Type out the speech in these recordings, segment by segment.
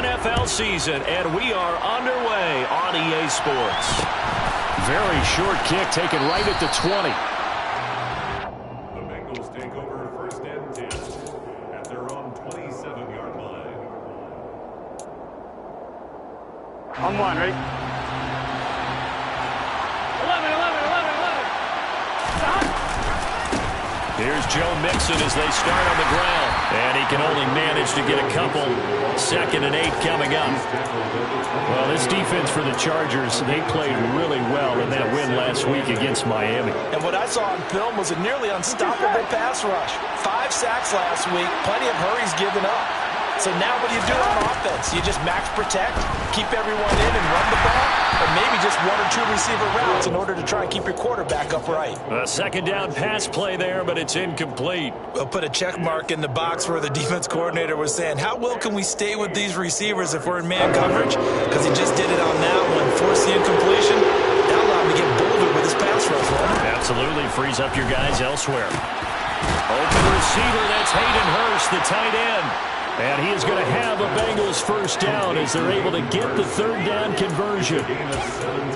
NFL season, and we are underway on EA Sports. Very short kick taken right at the 20. The Bengals take over first and 10 at their own 27-yard line. On one, ready? 11. Here's Joe Mixon as they start on the ground. And he can only manage to get a couple. 2nd and 8 coming up. Well, this defense for the Chargers, they played really well in that win last week against Miami. And what I saw on film was a nearly unstoppable pass rush. 5 sacks last week, plenty of hurries given up. So now what do you do on offense? You just max protect, keep everyone in and run the ball, or maybe just 1 or 2 receiver routes in order to try and keep your quarterback upright. A 2nd down pass play there, but it's incomplete. We'll put a check mark in the box where the defense coordinator was saying, how well can we stay with these receivers if we're in man coverage? Because he just did it on that one, forced the incompletion. That allowed him to get bolder with his pass rush. Absolutely frees up your guys elsewhere. Open receiver, that's Hayden Hurst, the tight end. And he is going to have a Bengals first down as they're able to get the 3rd down conversion.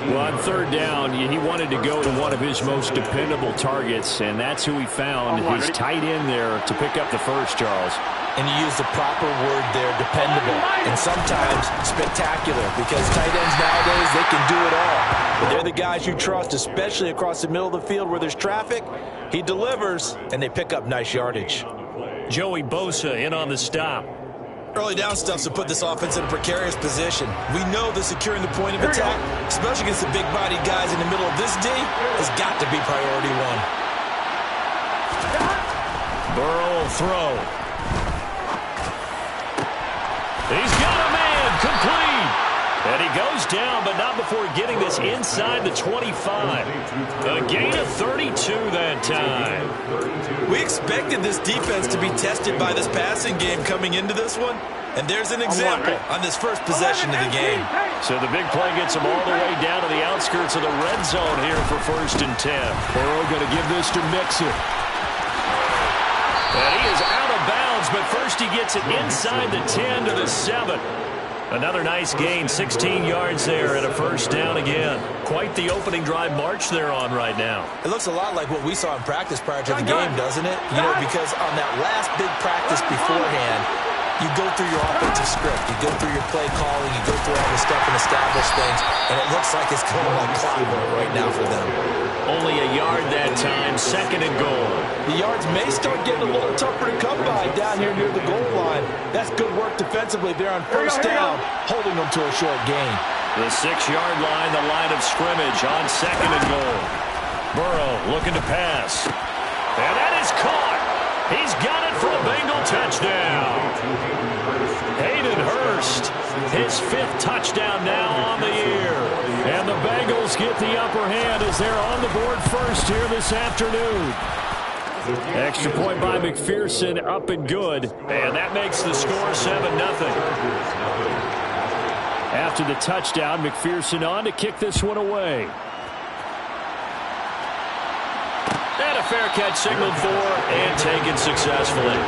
Well, on 3rd down, he wanted to go to one of his most dependable targets, and that's who he found, his tight end there, to pick up the first, Charles. And you use the proper word there, dependable, and sometimes spectacular, because tight ends nowadays, they can do it all. But they're the guys you trust, especially across the middle of the field where there's traffic. He delivers, and they pick up nice yardage. Joey Bosa in on the stop. Early down stuff to put this offense in a precarious position. We know that securing the point of attack, especially against the big-bodied guys in the middle of this D, has got to be priority 1. Burrow will throw. He's got a man, complete. And he goes down, but not before getting this inside the 25. A gain of 32 that time. We expected this defense to be tested by this passing game coming into this one. And there's an example on this first possession of the game. So the big play gets him all the way down to the outskirts of the red zone here for 1st and 10. Burrow going to give this to Mixon. And he is out of bounds, but first he gets it inside the 10 to the 7. Another nice gain, 16 yards there and a first down again. Quite the opening drive march they're on right now. It looks a lot like what we saw in practice prior to the game, doesn't it? You know, because on that last big practice beforehand, you go through your offensive script, you go through your play calling, you go through all the stuff and establish things, and it looks like it's going like clockwork right now for them. Only a yard that time, 2nd and goal. The yards may start getting a little tougher to come by down here near the goal line. That's good work defensively there on 1st down, holding them to a short gain. The 6-yard line, the line of scrimmage on 2nd and goal. Burrow looking to pass. And that is caught. He's got it for a Bengal touchdown. Hayden Hurst, his 5th touchdown now on the year. And the Bengals get the upper hand as they're on the board first here this afternoon. Extra point by McPherson, up and good. And that makes the score 7-0. After the touchdown, McPherson on to kick this one away. And a fair catch signaled for and taken successfully.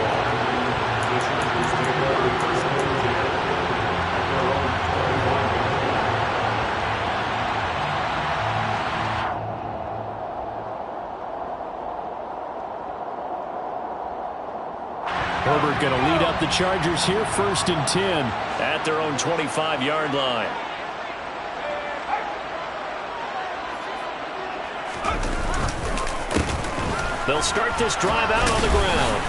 Herbert going to lead up the Chargers here, 1st and 10. At their own 25-yard line. They'll start this drive out on the ground.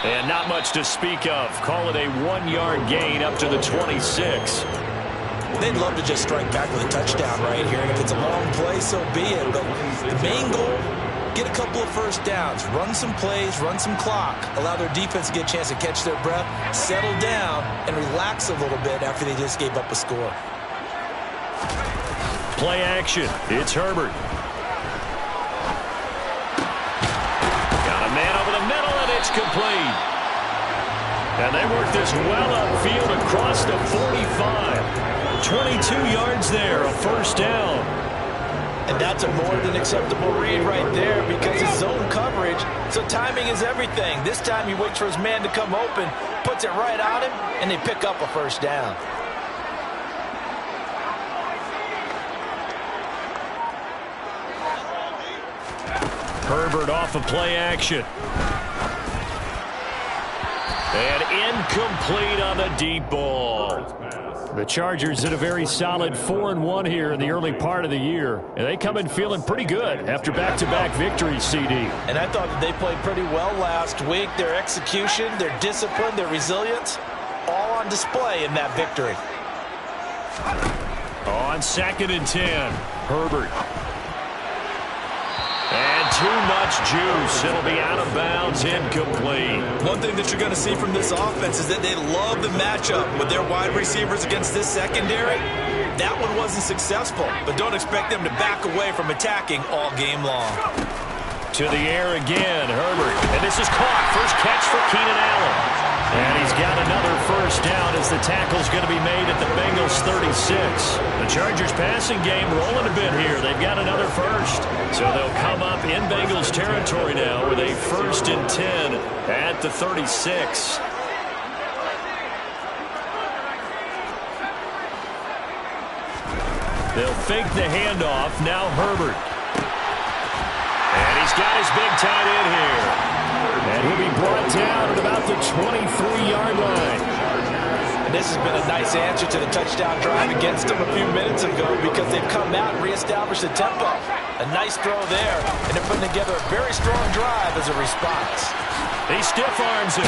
And not much to speak of. Call it a 1-yard gain up to the 26. They'd love to just strike back with a touchdown right here. And if it's a long play, so be it. But the main goal, get a couple of first downs, run some plays, run some clock, allow their defense to get a chance to catch their breath, settle down, and relax a little bit after they just gave up a score. Play action. It's Herbert. Got a man over the middle, and it's complete. And they work this well upfield across the 45. 22 yards there, a first down. And that's a more than acceptable read right there because it's zone coverage, so timing is everything. This time he waits for his man to come open, puts it right on him, and they pick up a first down. Herbert off of play action. And incomplete on the deep ball. The Chargers did a very solid 4-1 here in the early part of the year. And they come in feeling pretty good after back-to-back victories, CD. And I thought that they played pretty well last week. Their execution, their discipline, their resilience, all on display in that victory. On 2nd and 10, Herbert. And too much juice. It'll be out of bounds, incomplete. One thing that you're going to see from this offense is that they love the matchup with their wide receivers against this secondary. That one wasn't successful, but don't expect them to back away from attacking all game long. To the air again, Herbert. And this is caught. First catch for Keenan Allen. And he's got another first down as the tackle's going to be made at the Bengals 36. The Chargers passing game rolling a bit here. They've got another first. So they'll come up in Bengals territory now with a 1st and 10 at the 36. They'll fake the handoff. Now Herbert. And he's got his big tight end here. And he'll be brought down at about the 23-yard line. And this has been a nice answer to the touchdown drive against them a few minutes ago because they've come out and reestablished the tempo. A nice throw there, and they're putting together a very strong drive as a response. He stiff arms it.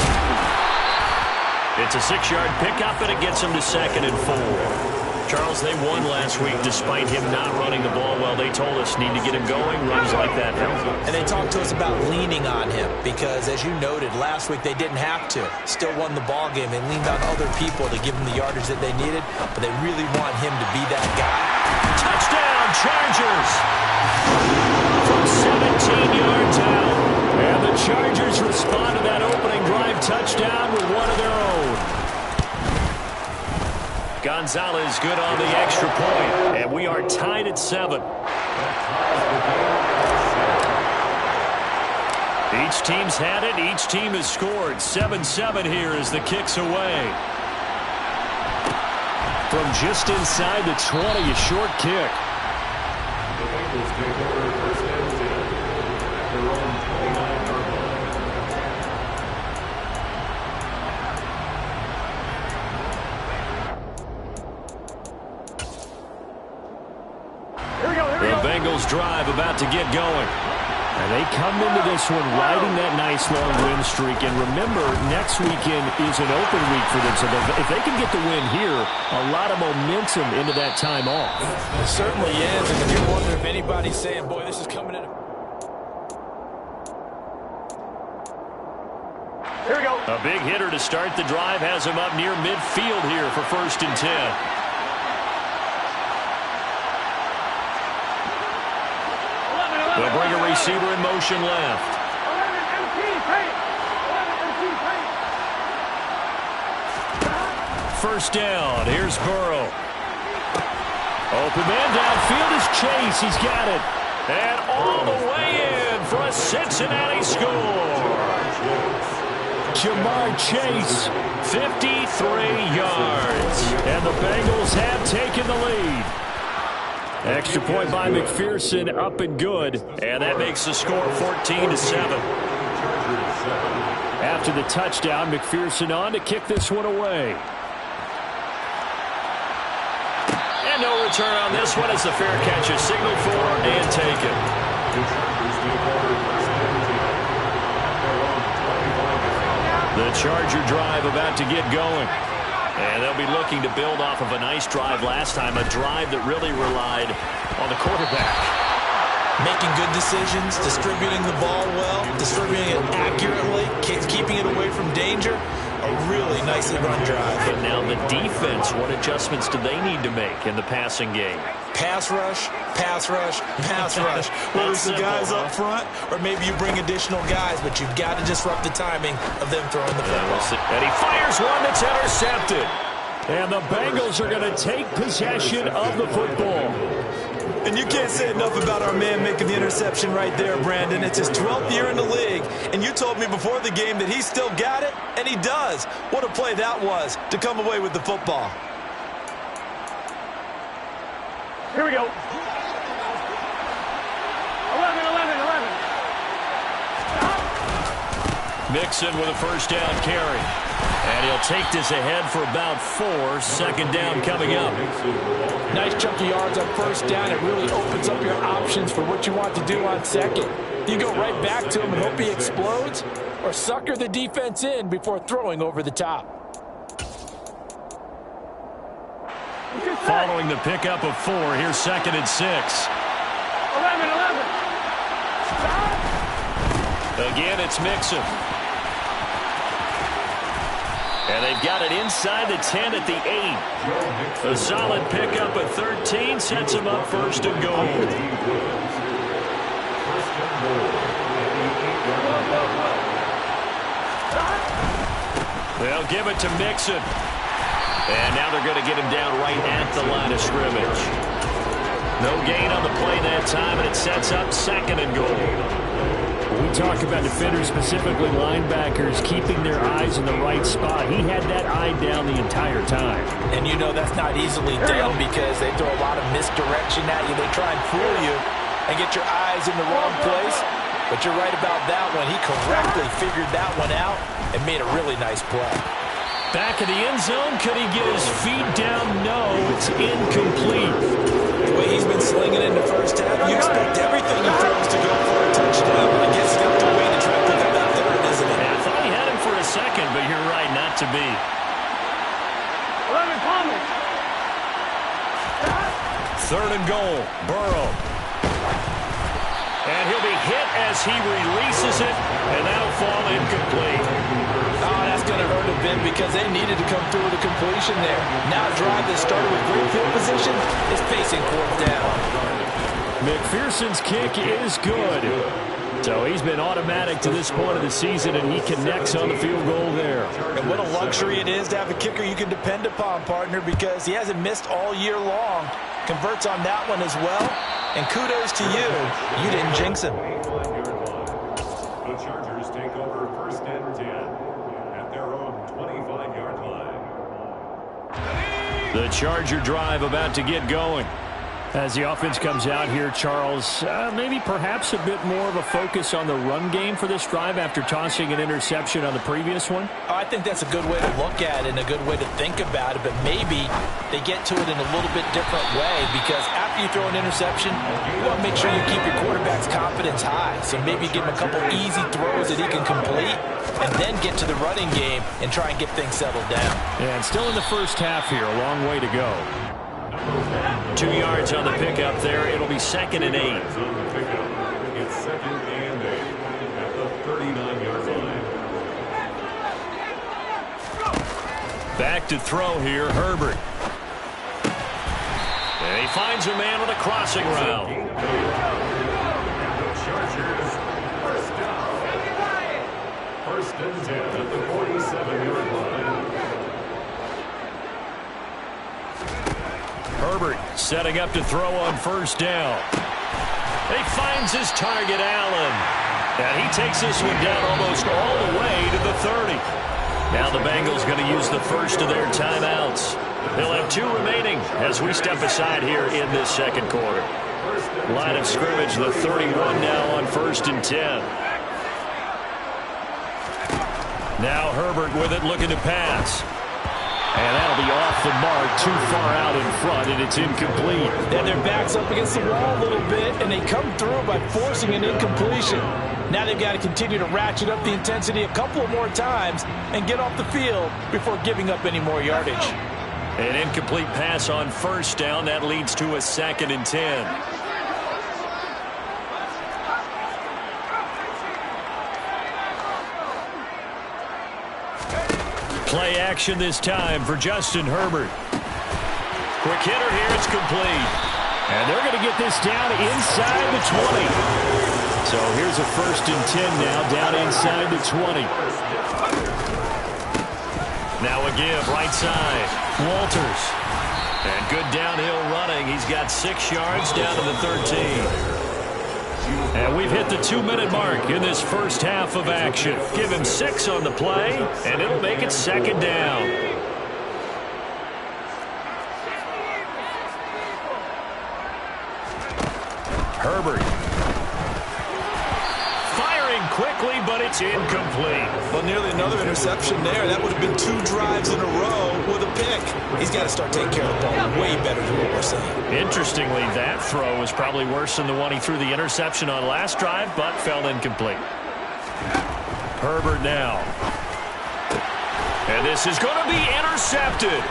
It's a 6-yard pickup, and it gets him to 2nd and 4. Charles, they won last week despite him not running the ball well. They told us need to get him going. Runs like that help. And they talked to us about leaning on him because, as you noted, last week they didn't have to. Still won the ball game. They leaned on other people to give them the yardage that they needed, but they really want him to be that guy. Touchdown, Chargers! From 17 yards out. And the Chargers respond to that opening drive touchdown with one of their own. Gonzalez good on the extra point, and we are tied at 7. Each team's had it. Each team has scored. 7-7 here as the kick's away. From just inside the 20, a short kick. The Bengals take over 1st and 10 at their own 29-yard line. The Bengals drive about to get going. And they come into this one riding that nice long win streak. And remember, next weekend is an open week for them. So if they can get the win here, a lot of momentum into that time off. It certainly is. And if you're wondering if anybody's saying, boy, this is coming in. Here we go. A big hitter to start the drive has him up near midfield here for 1st and 10. They'll bring a receiver in motion left. First down. Here's Burrow. Open man downfield is Chase. He's got it. And all the way in for a Cincinnati score. Jamar Chase. 53 yards. And the Bengals have taken the lead. Extra point by McPherson, up and good. And that makes the score 14-7. After the touchdown, McPherson on to kick this one away. And no return on this one as the fair catch is signaled for and taken. The Charger drive about to get going. And they'll be looking to build off of a nice drive last time, a drive that really relied on the quarterback. Making good decisions, distributing the ball well, distributing it accurately, keeping it away from danger. A really nicely run drive. But now the defense, what adjustments do they need to make in the passing game? Pass rush, pass rush, pass rush. Whether it's the guys up front or maybe you bring additional guys, but you've got to disrupt the timing of them throwing the football. And he fires one that's intercepted. And the Bengals are going to take possession of the football. And you can't say enough about our man making the interception right there, Brandon. It's his 12th year in the league, and you told me before the game that he still got it, and he does. What a play that was to come away with the football. Here we go. 11. Mixon with a first down carry. And he'll take this ahead for about 4. Second down coming up. Nice chunk of yards on first down. It really opens up your options for what you want to do on second. You go right back to him and hope he explodes, or sucker the defense in before throwing over the top. Following the pickup of 4, here's 2nd and 6. 11. Again, it's Mixon. And they've got it inside the 10 at the 8. A solid pickup of 13 sets them up first and goal. They'll give it to Mixon. And now they're going to get him down right at the line of scrimmage. No gain on the play that time, and it sets up 2nd and goal. We talk about defenders, specifically linebackers, keeping their eyes in the right spot. He had that eye down the entire time. And you know that's not easily done because they throw a lot of misdirection at you. They try and fool you and get your eyes in the wrong place. But you're right about that one. He correctly figured that one out and made a really nice play. Back in the end zone, could he get his feet down? No, it's incomplete. The way he's been slinging in the first half, you expect everything he throws to go for a touchdown. I guess he's got to wait to try to put that out there, isn't it? I thought he had him for a second, but you're right, not to be. 11 Palmer. 3rd and goal, Burrow. And he'll be hit as he releases it, and that'll fall incomplete. Oh, that's going to hurt a bit because they needed to come through with a completion there. Now a drive that started with great field position is facing 4th down. McPherson's kick is good. So he's been automatic to this point of the season, and he connects on the field goal there. And what a luxury it is to have a kicker you can depend upon, partner, because he hasn't missed all year long. Converts on that one as well. And kudos to you. You didn't jinx him. The Chargers take over 1st and 10 at their own 25-yard line. The Charger drive about to get going. As the offense comes out here, Charles, maybe perhaps a bit more of a focus on the run game for this drive after tossing an interception on the previous one? I think that's a good way to look at it and a good way to think about it, but maybe they get to it in a little bit different way because after you throw an interception, you want to make sure you keep your quarterback's confidence high. So maybe give him a couple easy throws that he can complete and then get to the running game and try and get things settled down. And still in the first half here, a long way to go. 2 yards on the pickup there. It'll be 2nd and 8. On the pickup, it's 2nd and 8 at the 39-yard line. Back to throw here, Herbert. And he finds a man with a crossing route. The Chargers, 1st down. 1st and 10 at the 47-yard line. Herbert setting up to throw on 1st down. He finds his target, Allen. And he takes this one down almost all the way to the 30. Now the Bengals going to use the first of their timeouts. They'll have 2 remaining as we step aside here in this 2nd quarter. Line of scrimmage, the 31 now on 1st and 10. Now Herbert with it, looking to pass. And that'll be off the mark, too far out in front, and it's incomplete. Then their back's up against the wall a little bit, and they come through by forcing an incompletion. Now they've got to continue to ratchet up the intensity a couple of more times and get off the field before giving up any more yardage. An incomplete pass on 1st down. That leads to a 2nd and 10. Play action this time for Justin Herbert. Quick hitter here, it's complete. And they're going to get this down inside the 20. So here's a 1st and 10 now, down inside the 20. Now a give, right side. Walters. And good downhill running. He's got 6 yards down to the 13. And we've hit the 2-minute mark in this first half of action. Give him 6 on the play, and it'll make it 2nd down. Herbert. Firing quickly, but it's incomplete. Well, nearly another interception there. That would have been 2 drives in a row with a pick. He's got to start taking care of the ball way better than what we're saying. Interestingly, that throw was probably worse than the one he threw the interception on last drive, but fell incomplete. Herbert now. And this is going to be intercepted.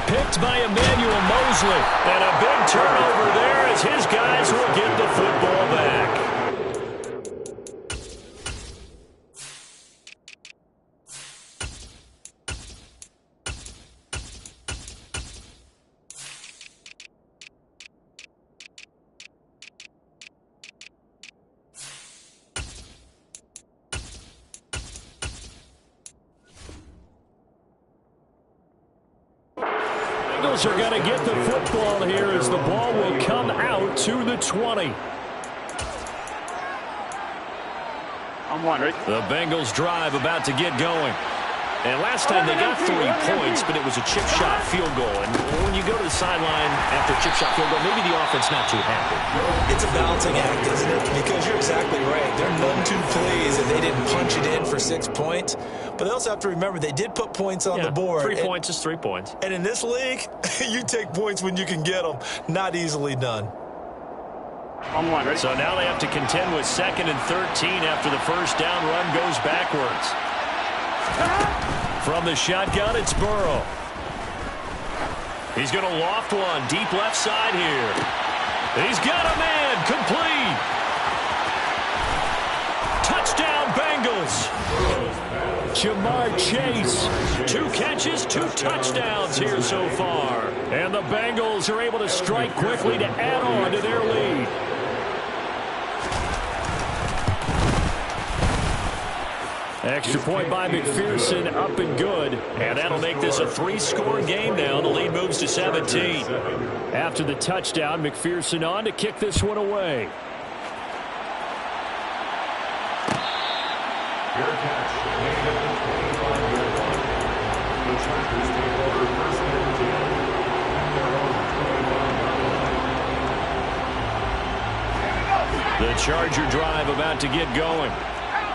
Picked by Emmanuel Mosley. And a big turnover there as his guys will get the football back. Bengals are going to get the football here as the ball will come out to the 20. I'm wondering. The Bengals drive about to get going. And last time they got 3 points, but it was a chip shot field goal. And when you go to the sideline after a chip shot field goal, maybe the offense not too happy. It's a balancing act, isn't it? Because you're exactly right. They're none too pleased that they didn't punch it in for 6 points. But they also have to remember they did put points on the board. 3 points is 3 points. And in this league, you take points when you can get them. Not easily done. I'm wondering. So now they have to contend with 2nd and 13 after the first down run goes backwards. From the shotgun, it's Burrow. He's going to loft one deep left side here. He's got a man, complete. Touchdown, Bengals. Jamar Chase. 2 catches, 2 touchdowns here so far. And the Bengals are able to strike quickly to add on to their lead. Extra point by McPherson, up and good. And that'll make this a 3-score game now. The lead moves to 17. After the touchdown, McPherson on to kick this one away. The Charger drive about to get going.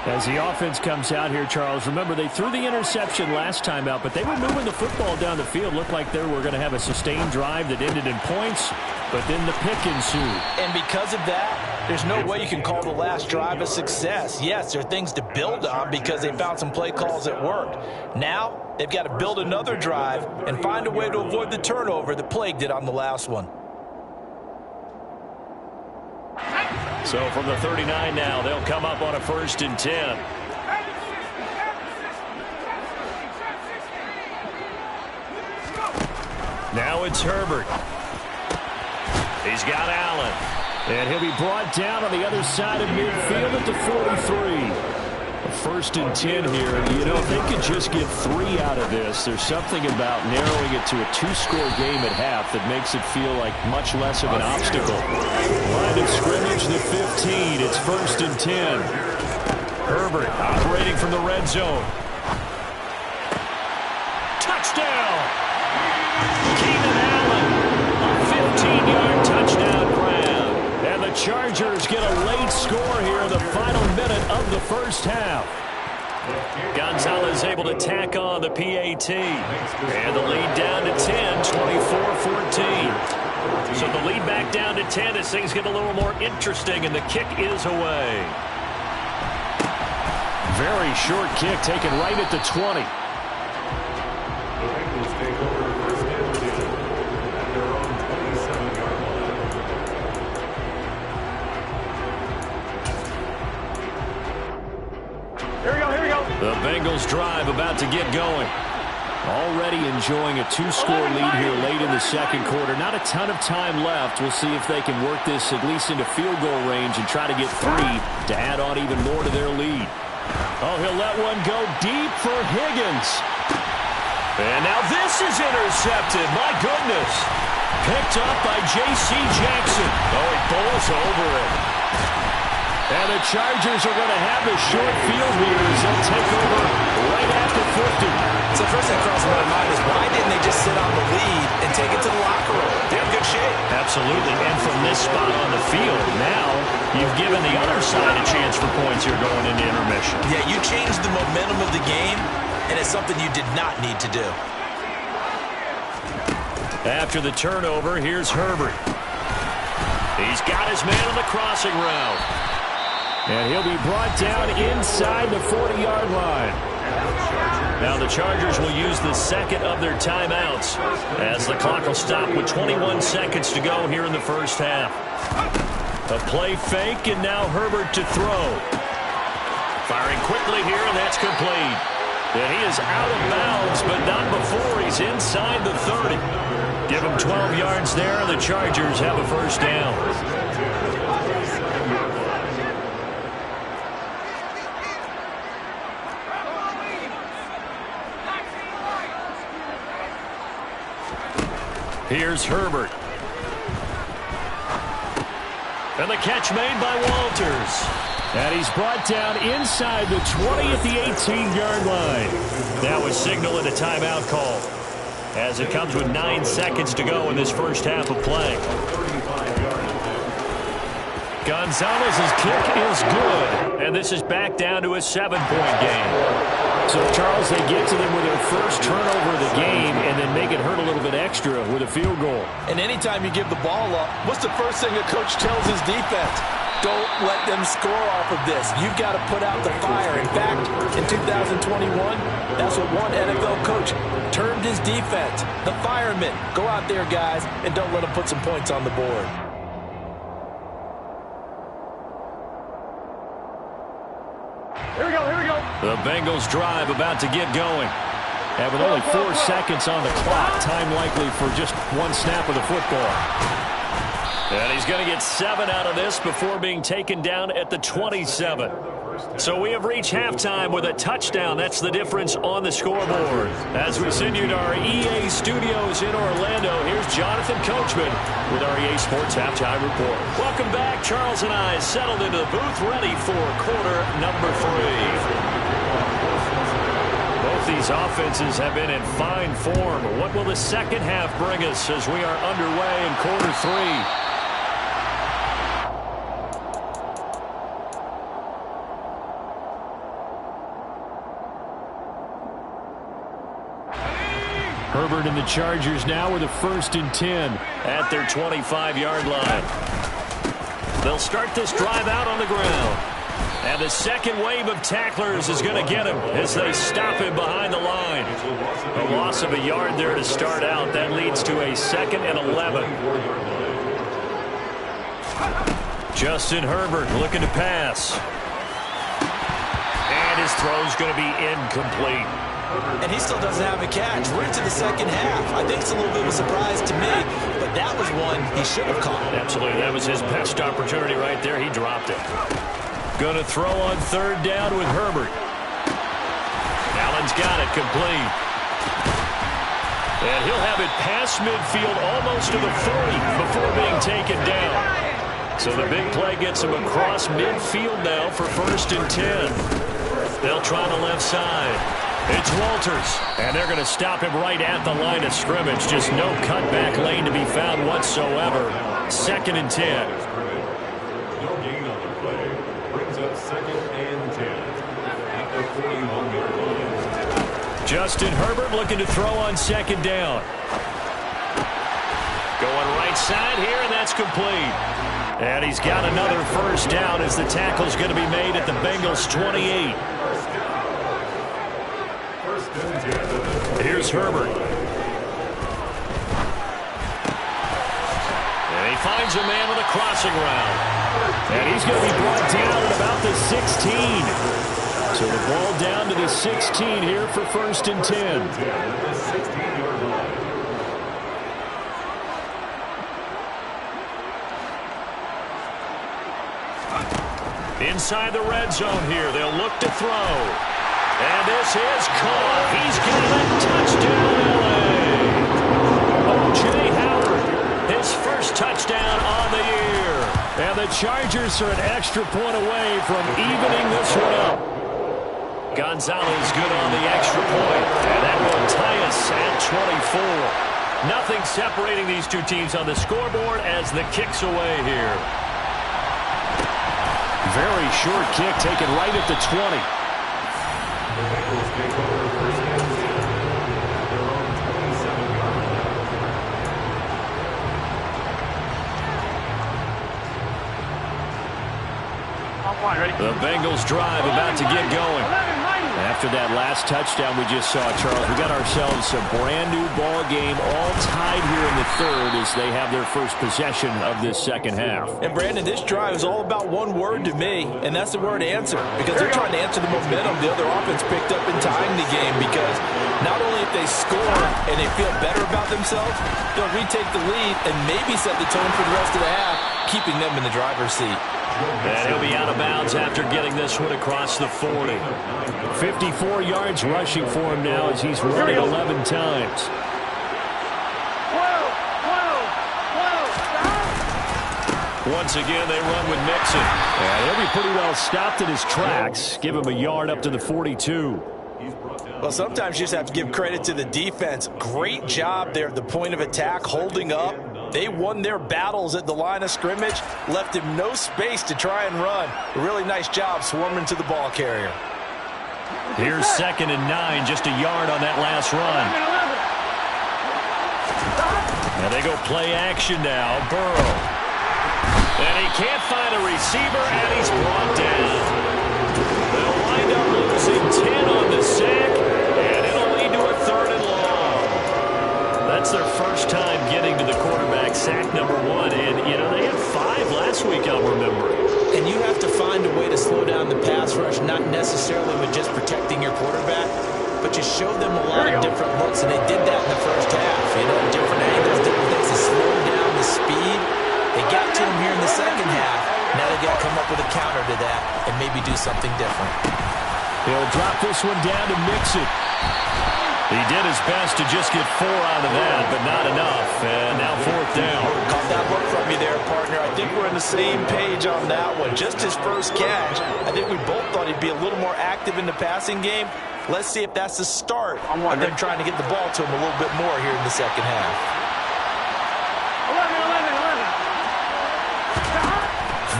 As the offense comes out here, Charles, remember they threw the interception last time out, but they were moving the football down the field. Looked like they were going to have a sustained drive that ended in points, but then the pick ensued. And because of that, there's no way you can call the last drive a success. Yes, there are things to build on because they found some play calls that worked. Now, they've got to build another drive and find a way to avoid the turnover that plagued it on the last one. So from the 39 now, they'll come up on a 1st and 10. Now it's Herbert. He's got Allen. And he'll be brought down on the other side of midfield at the 43. A 1st and 10 here. You know, if they could just get 3 out of this, there's something about narrowing it to a 2-score game at half that makes it feel like much less of an obstacle. Line of scrimmage, the 15. It's 1st and 10. Herbert operating from the red zone. Touchdown! Keenan Allen, a 15-yard touchdown grab. And the Chargers get a late score here in the final minute of the first half. Gonzalez able to tack on the PAT. And the lead down to 10, 24-14. So the lead back down to 10 as things get a little more interesting, and the kick is away. Very short kick taken right at the 20. The Bengals take over 1st and 10 at their own 27-yard line. Here we go, here we go. The Bengals drive about to get going. Already enjoying a 2-score lead here late in the second quarter. Not a ton of time left. We'll see if they can work this at least into field goal range and try to get 3 to add on even more to their lead. Oh, he'll let one go deep for Higgins. And now this is intercepted. My goodness. Picked up by J.C. Jackson. Oh, he bowls over it. And the Chargers are going to have a short field here as they'll take over right after 50. So the first thing that crosses my mind is why didn't they just sit on the lead and take it to the locker room? They're in good shape. Absolutely. And from this spot on the field, now you've given the other side a chance for points here going into intermission. Yeah, you changed the momentum of the game, and it's something you did not need to do. After the turnover, here's Herbert. He's got his man on the crossing route. And he'll be brought down inside the 40-yard line. Now the Chargers will use the second of their timeouts as the clock will stop with 21 seconds to go here in the first half. A play fake, and now Herbert to throw. Firing quickly here, and that's complete. And he is out of bounds, but not before he's inside the 30. Give him 12 yards there, and the Chargers have a first down. Here's Herbert. And the catch made by Walters. And he's brought down inside the 20 at the 18-yard line. That was signaling a timeout call, as it comes with 9 seconds to go in this first half of play. Gonzalez's kick is good, and this is back down to a 7-point game. So, Charles, they get to them with their first turnover of the game and then make it hurt a little bit extra with a field goal. And anytime you give the ball up, what's the first thing a coach tells his defense? Don't let them score off of this. You've got to put out the fire. In fact, in 2021, that's what one NFL coach termed his defense. The firemen. Go out there, guys, and don't let them put some points on the board. Here we go, here we go. The Bengals drive about to get going. And with only 4 seconds on the clock, time likely for just one snap of the football. And he's going to get 7 out of this before being taken down at the 27. So we have reached halftime with a touchdown. That's the difference on the scoreboard. As we send you to our EA studios in Orlando, here's Jonathan Coachman with our EA Sports Halftime Report. Welcome back. Charles and I settled into the booth, ready for quarter number 3. Both these offenses have been in fine form. What will the second half bring us as we are underway in quarter 3? Herbert and the Chargers now with a 1st and 10 at their 25-yard line. They'll start this drive out on the ground. And the second wave of tacklers is going to get him as they stop him behind the line. A loss of a yard there to start out. That leads to a 2nd and 11. Justin Herbert looking to pass. And his throw's going to be incomplete. And he still doesn't have a catch. We're into the second half. I think it's a little bit of a surprise to me, but that was one he should have caught. Absolutely. That was his best opportunity right there. He dropped it. Going to throw on 3rd down with Herbert. Allen's got it complete. And he'll have it past midfield almost to the 40 before being taken down. So the big play gets him across midfield now for 1st and 10. They'll try the left side. It's Walters, and they're going to stop him right at the line of scrimmage. Just no cutback lane to be found whatsoever. 2nd and 10. No gain on the play. Brings up 2nd and 10 at the 41-yard line. Justin Herbert looking to throw on 2nd down. Going right side here, and that's complete. And he's got another 1st down as the tackle's going to be made at the Bengals' 28. Here's Herbert. And he finds a man with a crossing route. And he's going to be brought down at about the 16. So the ball down to the 16 here for 1st and 10. Inside the red zone here, they'll look to throw. And this is caught. He's got a touchdown, L.A. O.J. Howard Chargers are an extra point away from evening this one up. Gonzalez good on the extra point, and that will tie us at 24. Nothing separating these two teams on the scoreboard as the kick's away here. Very short kick taken right at the 20. The Bengals take over first and 10 at their own 27-yard line. The Bengals drive about to get going. After that last touchdown we just saw, Charles, we got ourselves a brand-new ball game, all tied here in the third as they have their first possession of this second half. And, Brandon, this drive is all about one word to me, and that's the word answer, because they're trying to answer the momentum the other offense picked up in tying the game, because not only if they score and they feel better about themselves, they'll retake the lead and maybe set the tone for the rest of the half, keeping them in the driver's seat. And he'll be out of bounds after getting this one across the 40. 54 yards rushing for him now as he's running 11 times. Once again, they run with Mixon. And he'll be pretty well stopped in his tracks. Give him a yard up to the 42. Well, sometimes you just have to give credit to the defense. Great job there at the point of attack, holding up. They won their battles at the line of scrimmage, left him no space to try and run. A really nice job swarming to the ball carrier. Here's 2nd and 9, just a yard on that last run. And they go play action now. Burrow. And he can't find a receiver, and he's brought down. They'll wind up losing 10 on the sack, and it'll lead to a 3rd and long. That's their first time getting to the quarterback, sack number 1. And, you know, they had 5 last week, I'll remember. And you have to find a way to slow down the pass rush, not necessarily with just protecting your quarterback, but you show them a lot of different looks, and they did that in the first half. You know, different angles, different things to slow down the speed. They got to him here in the second half. Now they got to come up with a counter to that and maybe do something different. He'll drop this one down to Mixon. He did his best to just get 4 out of that, but not enough. And now 4th down. Caught that look from you there, partner. I think we're on the same page on that one. Just his first catch. I think we both thought he'd be a little more active in the passing game. Let's see if that's the start of them trying to get the ball to him a little bit more here in the second half.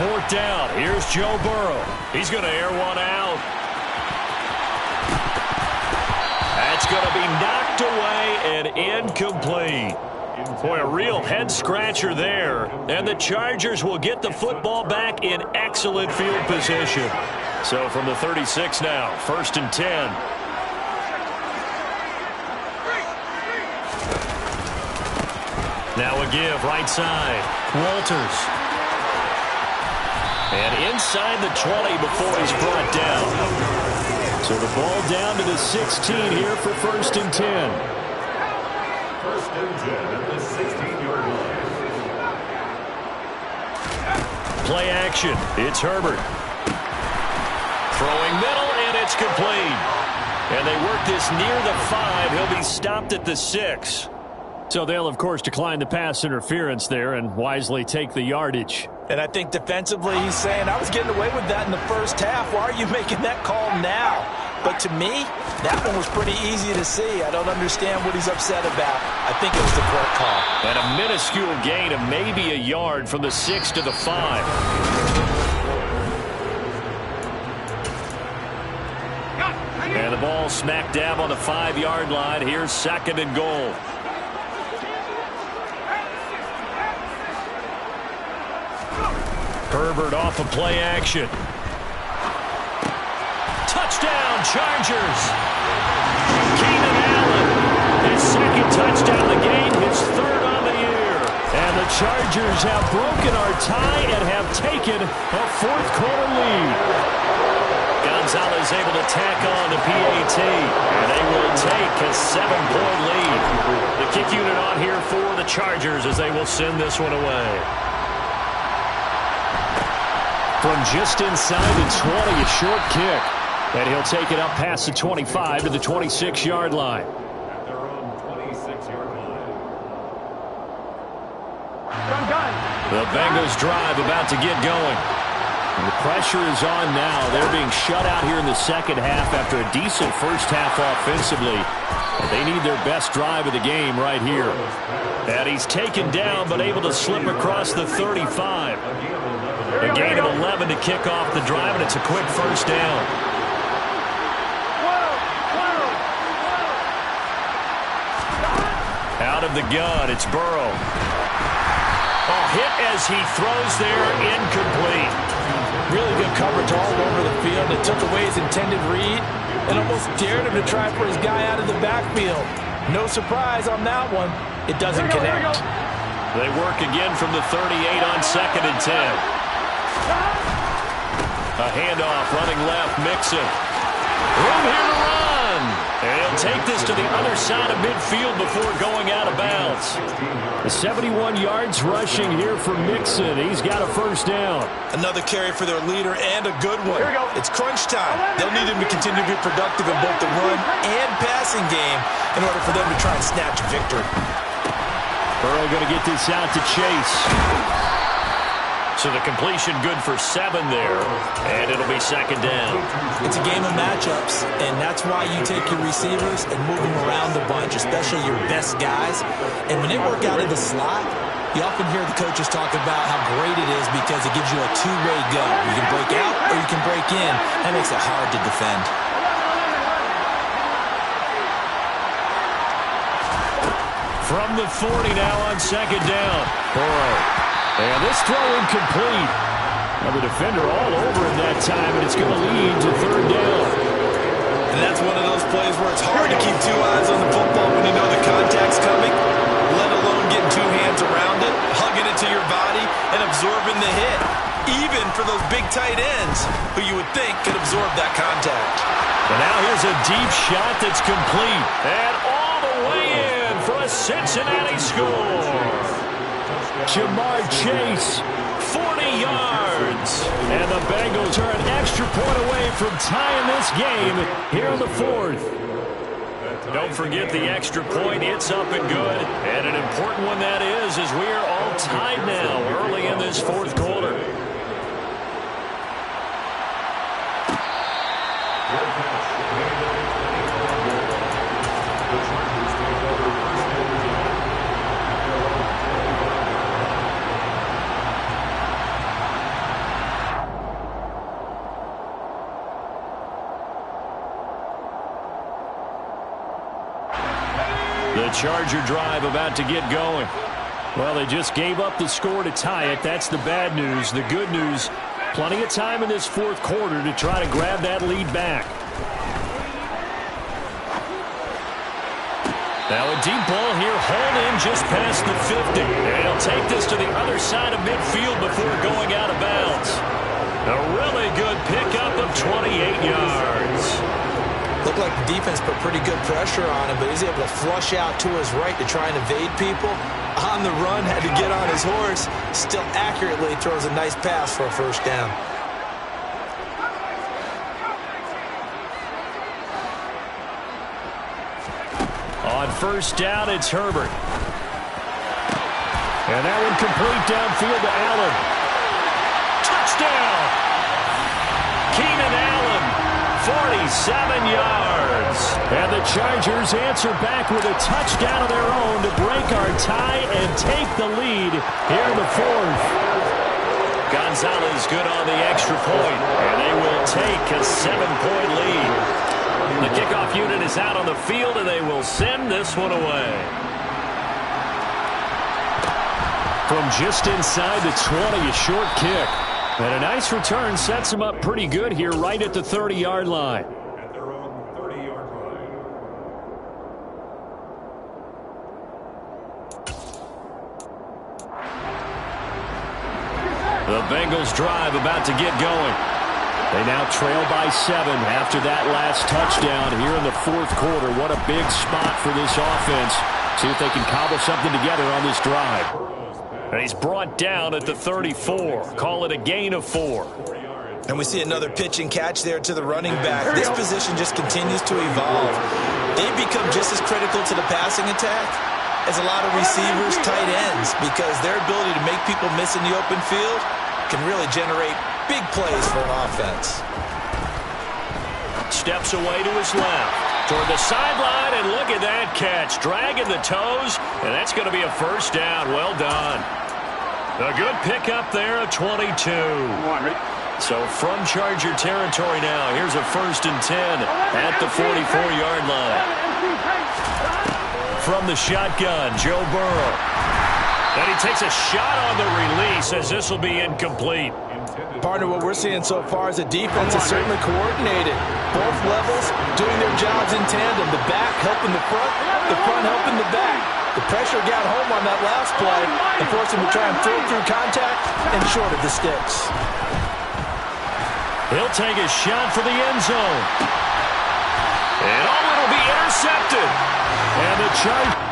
4th down. Here's Joe Burrow. He's going to air one out. That's going to be knocked away and incomplete. Boy, a real head-scratcher there. And the Chargers will get the football back in excellent field position. So from the 36 now, 1st and 10. Now a give, right side. Walters. And inside the 20 before he's brought down. So the ball down to the 16 here for 1st and 10. 1st and 10 at the 16-yard line. Play action. It's Herbert. Throwing middle, and it's complete. And they work this near the 5. He'll be stopped at the 6. So they'll, of course, decline the pass interference there and wisely take the yardage. And I think defensively he's saying, I was getting away with that in the first half. Why are you making that call now? But to me, that one was pretty easy to see. I don't understand what he's upset about. I think it was the correct call. And a minuscule gain of maybe a yard from the 6 to the 5. And the ball smack dab on the 5-yard line. Here's 2nd and goal. Herbert off of play action. Touchdown, Chargers. Keenan Allen, his 2nd touchdown of the game, his 3rd on the year. And the Chargers have broken our tie and have taken a 4th quarter lead. Gonzalez able to tack on the PAT, and they will take a 7-point lead. The kick unit on here for the Chargers as they will send this one away. From just inside the 20, a short kick. And he'll take it up past the 25 to the 26-yard line. At their own 26-yard line. I'm done. The Bengals drive about to get going. And the pressure is on now. They're being shut out here in the second half after a decent first half offensively. They need their best drive of the game right here. And he's taken down but able to slip across the 35. A gain of 11 to kick off the drive, and it's a quick first down. Out of the gun, it's Burrow. Oh, hit as he throws there, incomplete. Really good coverage all over the field. It took away his intended read and almost dared him to try for his guy out of the backfield. No surprise on that one. It doesn't connect. They work again from the 38 on 2nd and 10. A handoff, running left, Mixon. Room here to run. And he'll take this to the other side of midfield before going out of bounds. The 71 yards rushing here for Mixon. He's got a first down. Another carry for their leader and a good one. It's crunch time. They'll need him to continue to be productive in both the run and passing game in order for them to try and snatch a victory. Burrow going to get this out to Chase. So the completion good for 7 there, and it'll be 2nd down. It's a game of matchups, and that's why you take your receivers and move them around the bunch, especially your best guys. And when they work out of the slot, you often hear the coaches talk about how great it is because it gives you a two-way go. You can break out or you can break in. That makes it hard to defend. From the 40 now on 2nd down. Burrow. And this throw incomplete. Now the defender all over him that time, and it's going to lead to 3rd down. And that's one of those plays where it's hard to keep 2 eyes on the football when you know the contact's coming, let alone getting 2 hands around it, hugging it to your body, and absorbing the hit, even for those big tight ends who you would think could absorb that contact. And now here's a deep shot that's complete. And all the way in for a Cincinnati score. Jamar Chase, 40 yards. And the Bengals are an extra point away from tying this game here in the 4th. Don't forget the extra point. It's up and good. And an important one that is, as we are all tied now early in this 4th quarter. The Charger drive about to get going. Well, they just gave up the score to tie it. That's the bad news. The good news, plenty of time in this 4th quarter to try to grab that lead back. Now a deep ball here, hauled in just past the 50. And he'll take this to the other side of midfield before going out of bounds. A really good pickup of 28 yards. Looked like the defense put pretty good pressure on him, but he's able to flush out to his right to try and evade people. On the run, had to get on his horse. Still accurately throws a nice pass for a first down. On 1st down, it's Herbert. And that one complete downfield to Allen. Touchdown! Keenan Allen, 47 yards. And the Chargers answer back with a touchdown of their own to break our tie and take the lead here in the 4th. Gonzalez good on the extra point, and they will take a 7-point lead. The kickoff unit is out on the field, and they will send this one away. From just inside the 20, a short kick. And a nice return sets him up pretty good here right at the 30-yard line. At their own 30-yard line. The Bengals drive about to get going. They now trail by 7 after that last touchdown here in the 4th quarter. What a big spot for this offense. See if they can cobble something together on this drive. And he's brought down at the 34. Call it a gain of 4. And we see another pitch and catch there to the running back. This position just continues to evolve. They become just as critical to the passing attack is a lot of receivers, tight ends, because their ability to make people miss in the open field can really generate big plays for an offense. Steps away to his left, toward the sideline, and look at that catch. Dragging the toes, and that's going to be a first down. Well done. A good pickup there, a 22. So from Charger territory now, here's a 1st and 10 at the 44-yard line. From the shotgun, Joe Burrow. And he takes a shot on the release as this will be incomplete. Partner, what we're seeing so far is the defense is certainly coordinated. Both levels doing their jobs in tandem. The back helping the front helping the back. The pressure got home on that last play and forced him to try and throw through contact and short of the sticks. He'll take a shot for the end zone. And it'll be intercepted. And the Chargers.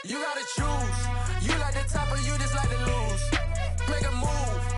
You gotta choose. You like the top or you just like the loser.